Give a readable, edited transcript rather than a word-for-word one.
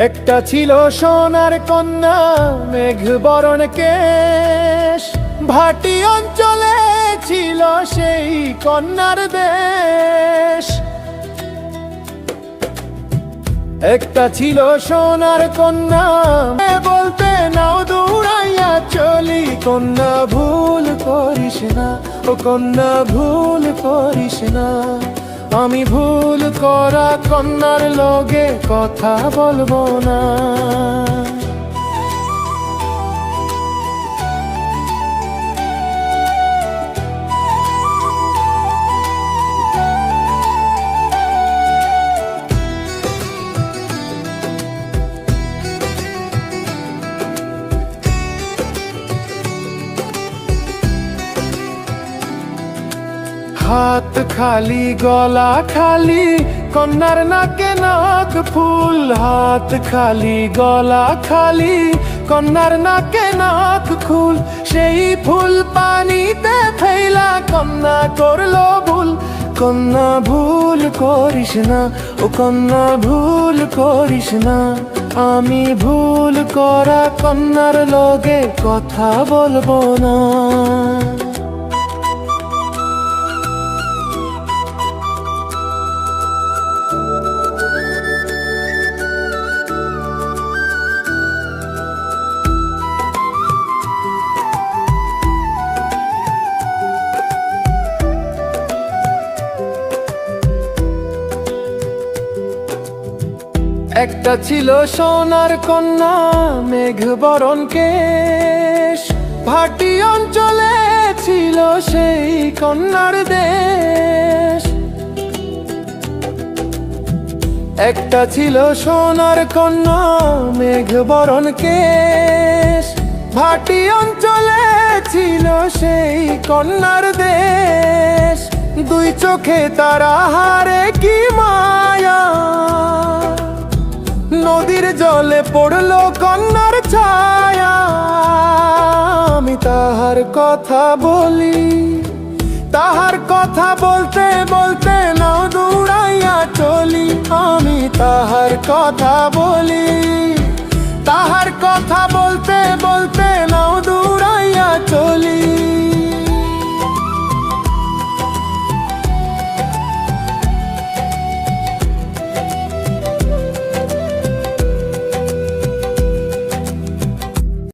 একটা ছিল সোনার কন্যা, মেঘ বরণ কেশ, ভাটি অঞ্চলে ছিল সেই কন্যার দেশ। একটা ছিল সোনার কন্যা, বলতে নাও দৌড়াইয়া চলি, কন্যা ভুল করিস না, ও কন্যা ভুল করিস না। আমি ভুল করা কন্যার লগে কথা বলবো না। হাত খালি গলা খালি, কন্যার নাকে নাক ফুল। হাত খালি গলা খালি, কন্যার নাকে নাক ফুল। সেই ফুল পানিতে ফেলা কন্যা করলো ভুল। কন্যা ভুল করিস না, ও কন্যা ভুল করিস না। আমি ভুল করা কন্যার লগে কথা বলবো না। একটা ছিল সোনার কন্যা, মেঘ বরণ কেশ, ভাটি অঞ্চলে ছিল সেই কন্যার দেশ। একটা ছিল সোনার কন্যা, মেঘ বরণ কেশ, ভাটি অঞ্চলে ছিল সেই কন্যার দেশ। দুই চোখে তারা হারে কি মায়া, নদীর জলে পড়লো কন্যার ছায়া। আমি তাহার কথা বলি, তাহার কথা বলতে বলতে নাও দৌড়াইয়া চলি। আমি তাহার কথা বলি।